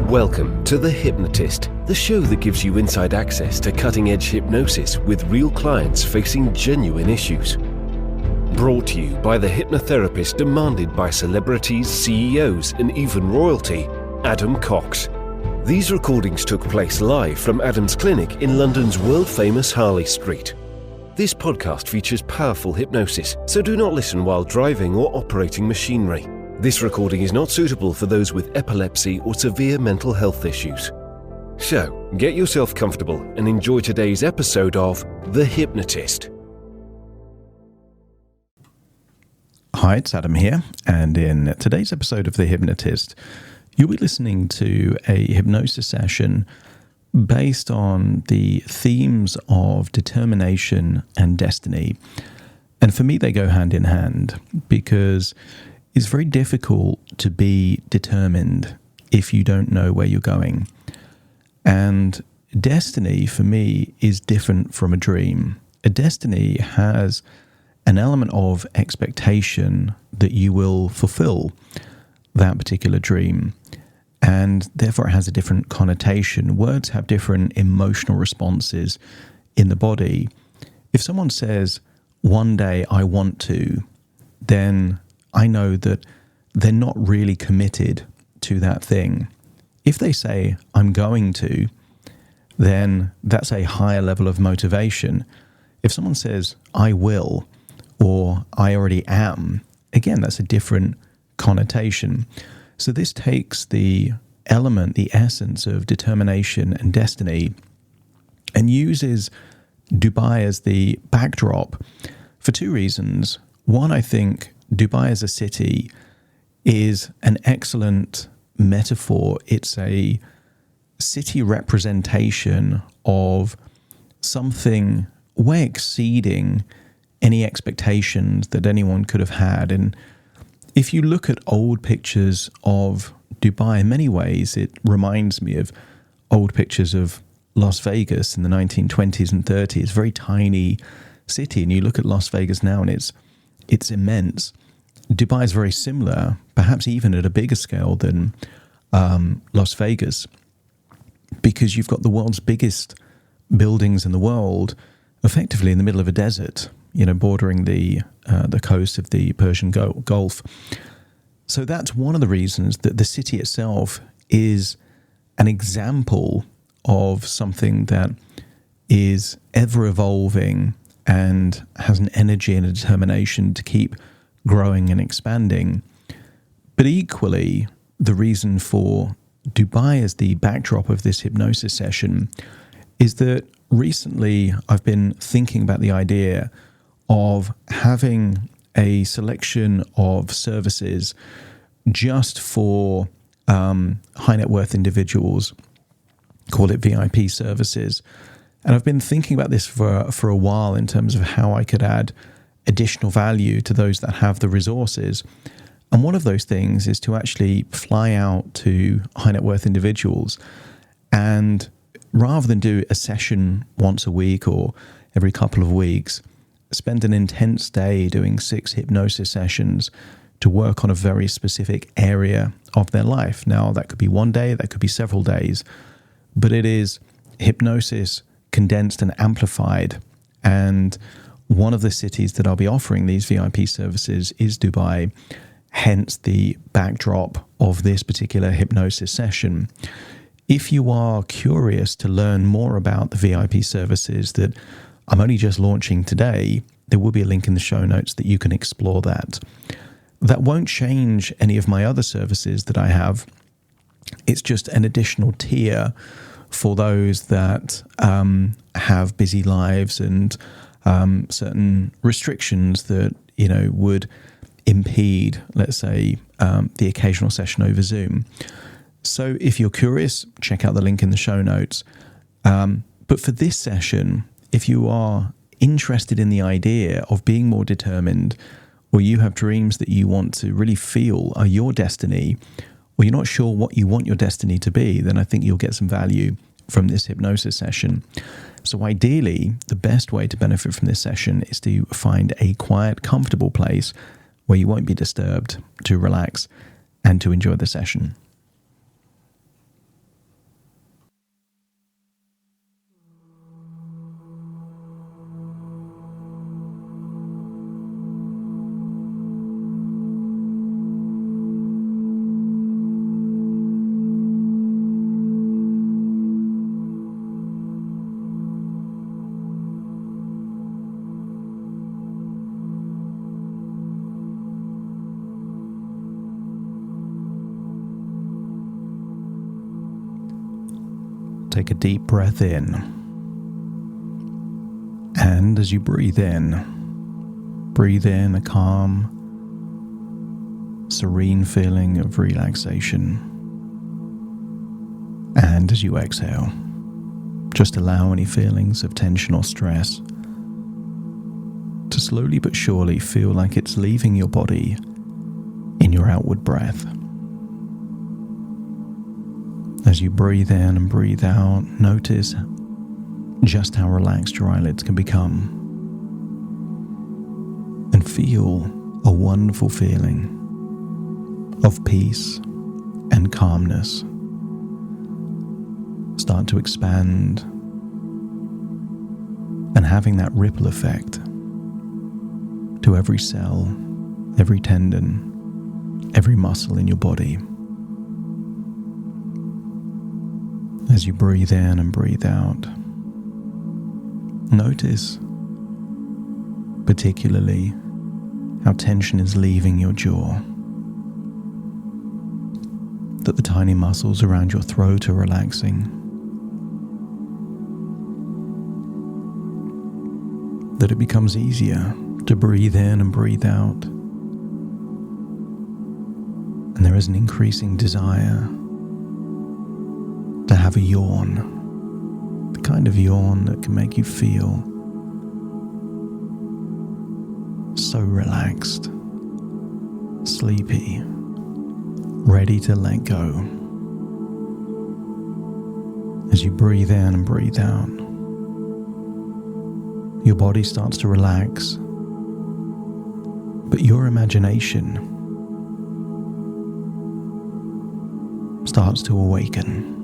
Welcome to The Hypnotist, the show that gives you inside access to cutting-edge hypnosis with real clients facing genuine issues. Brought to you by the hypnotherapist demanded by celebrities, CEOs, and even royalty, Adam Cox. These recordings took place live from Adam's clinic in London's world-famous Harley Street. This podcast features powerful hypnosis, so do not listen while driving or operating machinery. This recording is not suitable for those with epilepsy or severe mental health issues. So, get yourself comfortable and enjoy today's episode of The Hypnotist. Hi, it's Adam here, and in today's episode of The Hypnotist, you'll be listening to a hypnosis session based on the themes of determination and destiny. And for me, they go hand in hand because it's very difficult to be determined if you don't know where you're going. And destiny, for me, is different from a dream. A destiny has an element of expectation that you will fulfill that particular dream. And therefore, it has a different connotation. Words have different emotional responses in the body. If someone says, "One day I want to," then I know that they're not really committed to that thing. If they say, "I'm going to," then that's a higher level of motivation. If someone says, "I will," or "I already am," again, that's a different connotation. So this takes the element, the essence of determination and destiny, and uses Dubai as the backdrop for two reasons. One, I think Dubai as a city is an excellent metaphor. It's a city representation of something way exceeding any expectations that anyone could have had. And if you look at old pictures of Dubai, in many ways, it reminds me of old pictures of Las Vegas in the 1920s and 30s, very tiny city. And you look at Las Vegas now and it's immense. Dubai is very similar, perhaps even at a bigger scale than Las Vegas, because you've got the world's biggest buildings in the world effectively in the middle of a desert, bordering the coast of the Persian Gulf. So that's one of the reasons that the city itself is an example of something that is ever evolving and has an energy and a determination to keep growing and expanding. But equally, the reason for Dubai as the backdrop of this hypnosis session is that recently I've been thinking about the idea of having a selection of services just for high net worth individuals, call it VIP services. And I've been thinking about this for a while in terms of how I could add additional value to those that have the resources. And one of those things is to actually fly out to high net worth individuals and rather than do a session once a week or every couple of weeks, spend an intense day doing 6 hypnosis sessions to work on a very specific area of their life. Now, that could be one day, that could be several days, but it is hypnosis condensed and amplified. And one of the cities that I'll be offering these VIP services is Dubai, hence the backdrop of this particular hypnosis session. If you are curious to learn more about the VIP services that I'm only just launching today, there will be a link in the show notes that you can explore that. That won't change any of my other services that I have. It's just an additional tier for those that have busy lives and certain restrictions that, would impede, let's say, the occasional session over Zoom. So if you're curious, check out the link in the show notes. But for this session, if you are interested in the idea of being more determined, or you have dreams that you want to really feel are your destiny, or you're not sure what you want your destiny to be, then I think you'll get some value from this hypnosis session. So ideally, the best way to benefit from this session is to find a quiet, comfortable place where you won't be disturbed, to relax and to enjoy the session. take a deep breath in. And as you breathe in a calm, serene feeling of relaxation. And as you exhale, just allow any feelings of tension or stress to slowly but surely feel like it's leaving your body in your outward breath. As you breathe in and breathe out, notice just how relaxed your eyelids can become, and feel a wonderful feeling of peace and calmness start to expand, and having that ripple effect to every cell, every tendon, every muscle in your body. As you breathe in and breathe out, notice particularly how tension is leaving your jaw, that the tiny muscles around your throat are relaxing, that it becomes easier to breathe in and breathe out, and there is an increasing desire to have a yawn, the kind of yawn that can make you feel so relaxed, sleepy, ready to let go. As you breathe in and breathe out, your body starts to relax, but your imagination starts to awaken.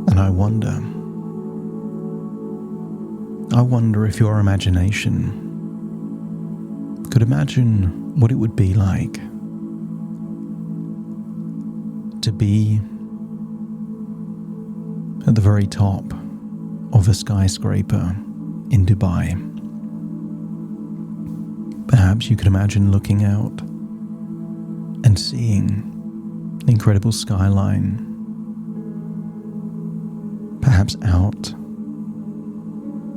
And I wonder if your imagination could imagine what it would be like to be at the very top of a skyscraper in Dubai. Perhaps you could imagine looking out and seeing an incredible skyline, perhaps out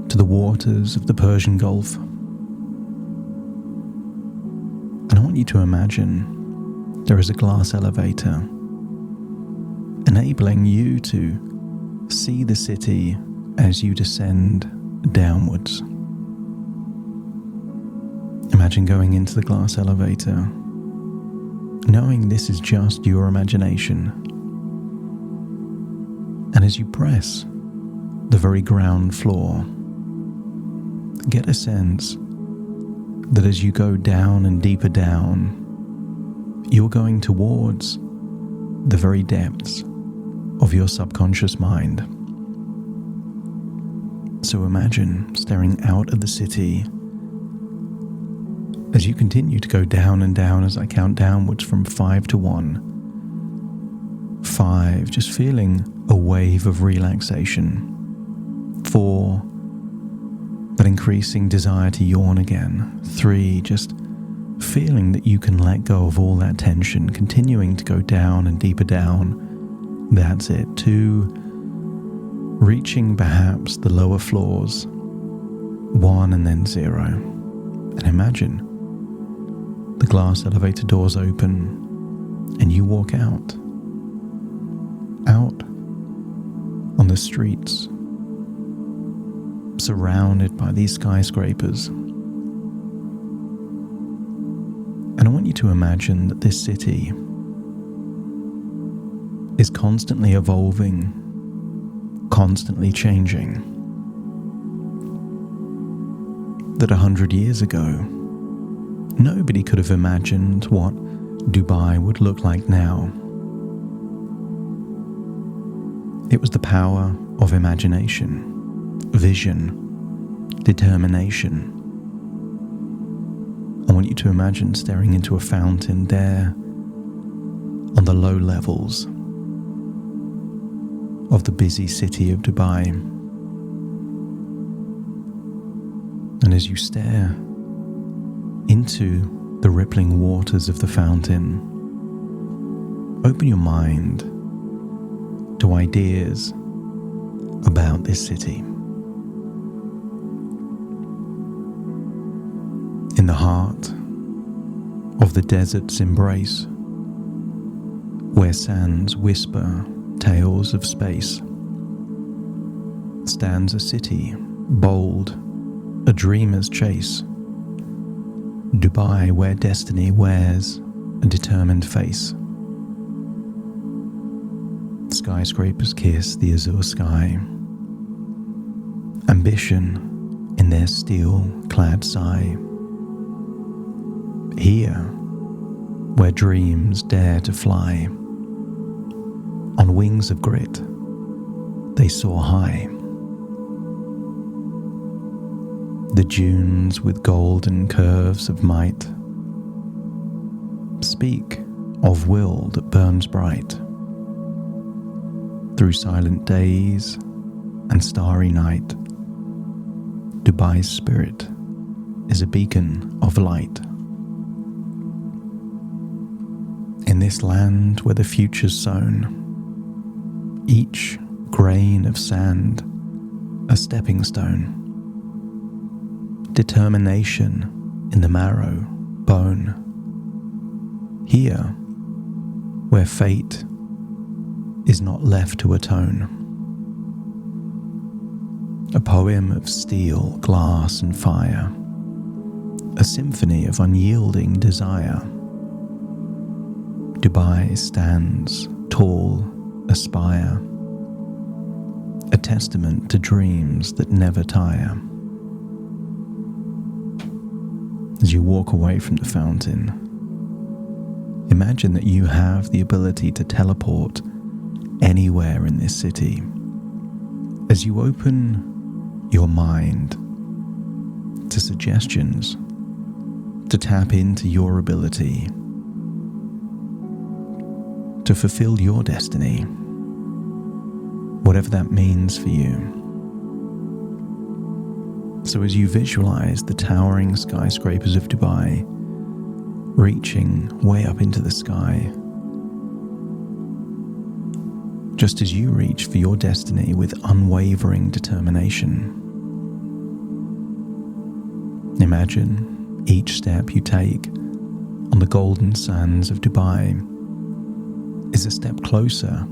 to the waters of the Persian Gulf. And I want you to imagine there is a glass elevator enabling you to see the city as you descend downwards. Imagine going into the glass elevator, knowing this is just your imagination. And as you press the very ground floor, get a sense that as you go down and deeper down, you're going towards the very depths of your subconscious mind. So imagine staring out at the city as you continue to go down and down as I count downwards from 5 to 1. 5, just feeling a wave of relaxation. 4, that increasing desire to yawn again. 3, just feeling that you can let go of all that tension, continuing to go down and deeper down. That's it. 2, reaching perhaps the lower floors. 1 and then 0. And imagine the glass elevator doors open and you walk out on the streets, surrounded by these skyscrapers. And I want you to imagine that this city is constantly evolving, constantly changing. That 100 years ago, nobody could have imagined what Dubai would look like now. It was the power of imagination, vision, determination. I want you to imagine staring into a fountain there on the low levels of the busy city of Dubai. And as you stare into the rippling waters of the fountain, open your mind to ideas about this city. In the heart of the desert's embrace, where sands whisper tales of space, stands a city bold, a dreamer's chase. Dubai, where destiny wears a determined face. Skyscrapers kiss the azure sky, ambition in their steel-clad sigh. Here, where dreams dare to fly, on wings of grit, they soar high. The dunes with golden curves of might speak of will that burns bright. Through silent days and starry night, Dubai's spirit is a beacon of light. In this land where the future's sown, each grain of sand a stepping stone. Determination in the marrow, bone. Here, where fate is not left to atone. A poem of steel, glass and fire. A symphony of unyielding desire. Dubai stands tall, aspire. A testament to dreams that never tire. As you walk away from the fountain, imagine that you have the ability to teleport anywhere in this city. As you open your mind to suggestions, to tap into your ability to fulfill your destiny, whatever that means for you. So as you visualize the towering skyscrapers of Dubai reaching way up into the sky, just as you reach for your destiny with unwavering determination, imagine each step you take on the golden sands of Dubai is a step closer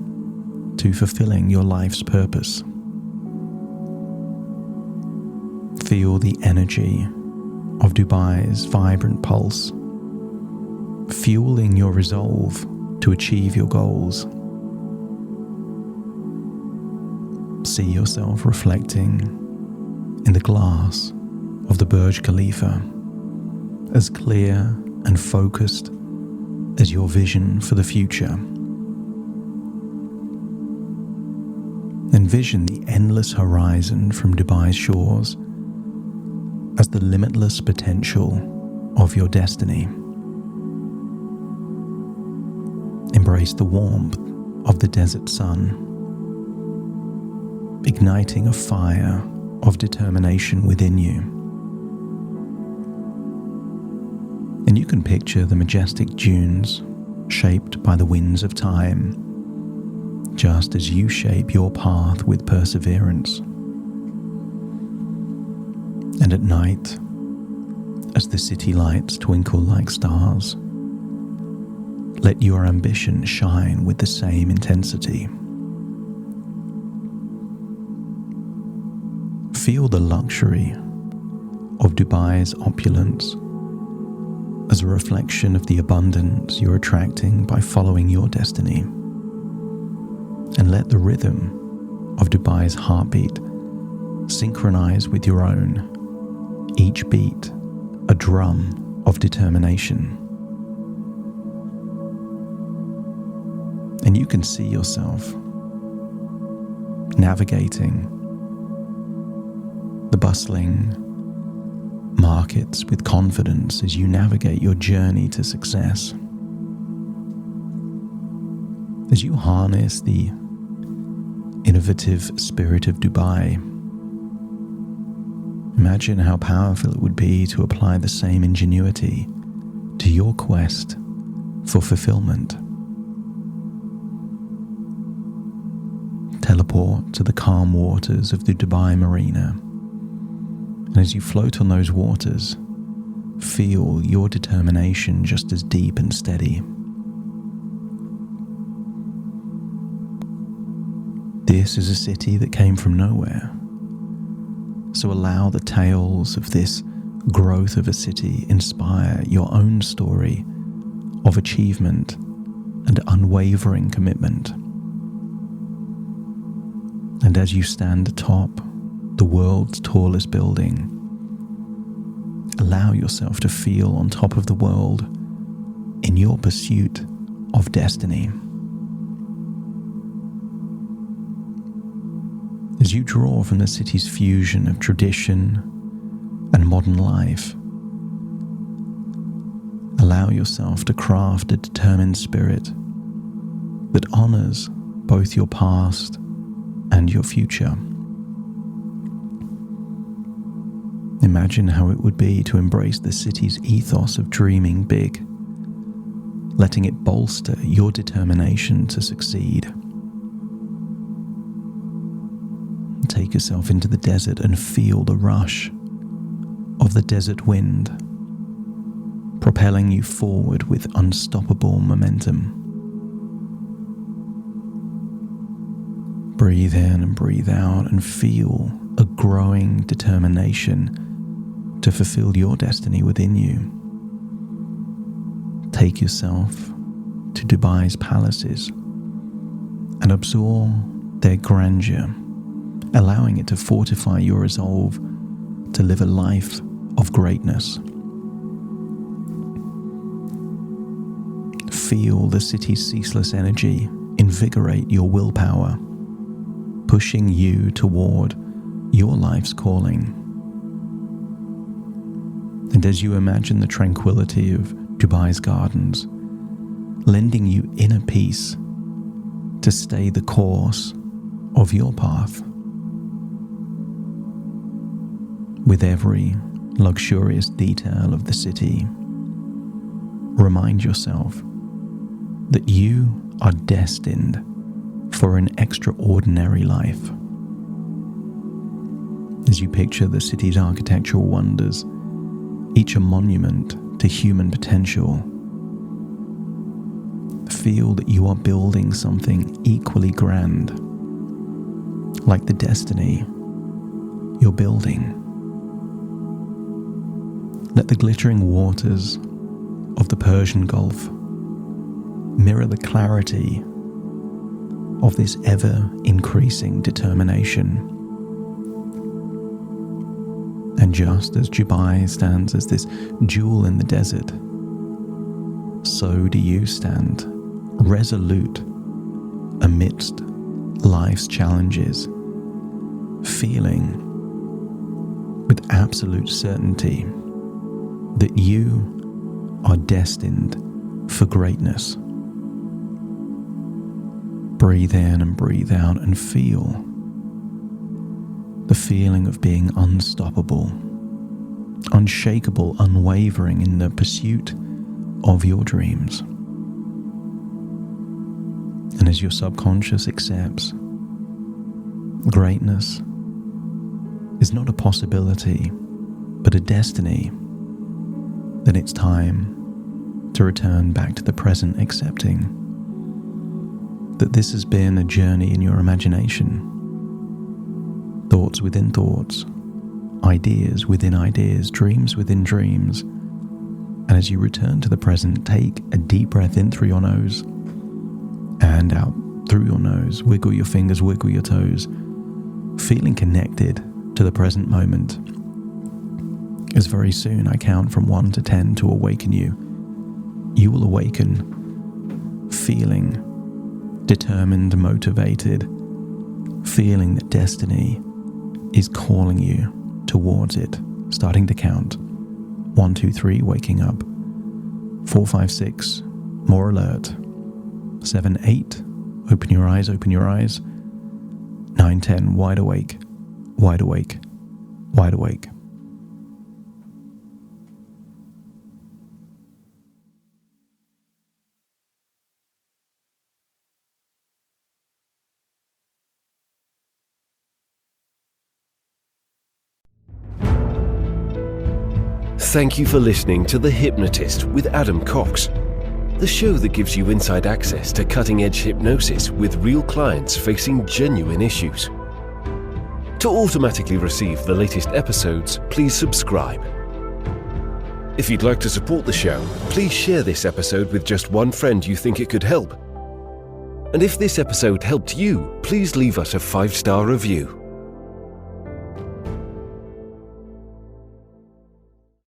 to fulfilling your life's purpose. Feel the energy of Dubai's vibrant pulse, fueling your resolve to achieve your goals. See yourself reflecting in the glass of the Burj Khalifa, as clear and focused as your vision for the future. Envision the endless horizon from Dubai's shores as the limitless potential of your destiny. Embrace the warmth of the desert sun, igniting a fire of determination within you. And you can picture the majestic dunes shaped by the winds of time, just as you shape your path with perseverance. And at night, as the city lights twinkle like stars, let your ambition shine with the same intensity. Feel the luxury of Dubai's opulence as a reflection of the abundance you're attracting by following your destiny. And let the rhythm of Dubai's heartbeat synchronize with your own, each beat a drum of determination. And you can see yourself navigating the bustling markets with confidence as you navigate your journey to success. As you harness the innovative spirit of Dubai, imagine how powerful it would be to apply the same ingenuity to your quest for fulfillment. teleport to the calm waters of the Dubai Marina. And as you float on those waters, feel your determination just as deep and steady. This is a city that came from nowhere. So allow the tales of this growth of a city inspire your own story of achievement and unwavering commitment. And as you stand atop the world's tallest building, allow yourself to feel on top of the world in your pursuit of destiny. As you draw from the city's fusion of tradition and modern life, allow yourself to craft a determined spirit that honors both your past and your future. Imagine how it would be to embrace the city's ethos of dreaming big, letting it bolster your determination to succeed. Take yourself into the desert and feel the rush of the desert wind, propelling you forward with unstoppable momentum. Breathe in and breathe out and feel a growing determination to fulfill your destiny within you. Take yourself to Dubai's palaces and absorb their grandeur, allowing it to fortify your resolve to live a life of greatness. Feel the city's ceaseless energy invigorate your willpower, pushing you toward your life's calling. And as you imagine the tranquility of Dubai's gardens, lending you inner peace to stay the course of your path. With every luxurious detail of the city, remind yourself that you are destined for an extraordinary life. As you picture the city's architectural wonders, each a monument to human potential, feel that you are building something equally grand, like the destiny you're building. Let the glittering waters of the Persian Gulf mirror the clarity of this ever-increasing determination. And just as Dubai stands as this jewel in the desert, so do you stand resolute amidst life's challenges, feeling with absolute certainty that you are destined for greatness. Breathe in and breathe out and feel the feeling of being unstoppable, unshakable, unwavering in the pursuit of your dreams. And as your subconscious accepts, greatness is not a possibility, but a destiny, then it's time to return back to the present, accepting that this has been a journey in your imagination. Thoughts within thoughts, ideas within ideas, dreams within dreams. And as you return to the present, take a deep breath in through your nose and out through your nose. Wiggle your fingers, wiggle your toes, feeling connected to the present moment. As very soon I count from 1 to 10 to awaken you, you will awaken feeling determined, motivated, feeling that destiny is calling you towards it. Starting to count. 1, 2, 3, waking up. 4, 5, 6, more alert. 7, 8, open your eyes, open your eyes. 9, 10, wide awake, wide awake, wide awake. Thank you for listening to The Hypnotist with Adam Cox, the show that gives you inside access to cutting-edge hypnosis with real clients facing genuine issues. To automatically receive the latest episodes, please subscribe. If you'd like to support the show, please share this episode with just one friend you think it could help. And if this episode helped you, please leave us a 5-star review.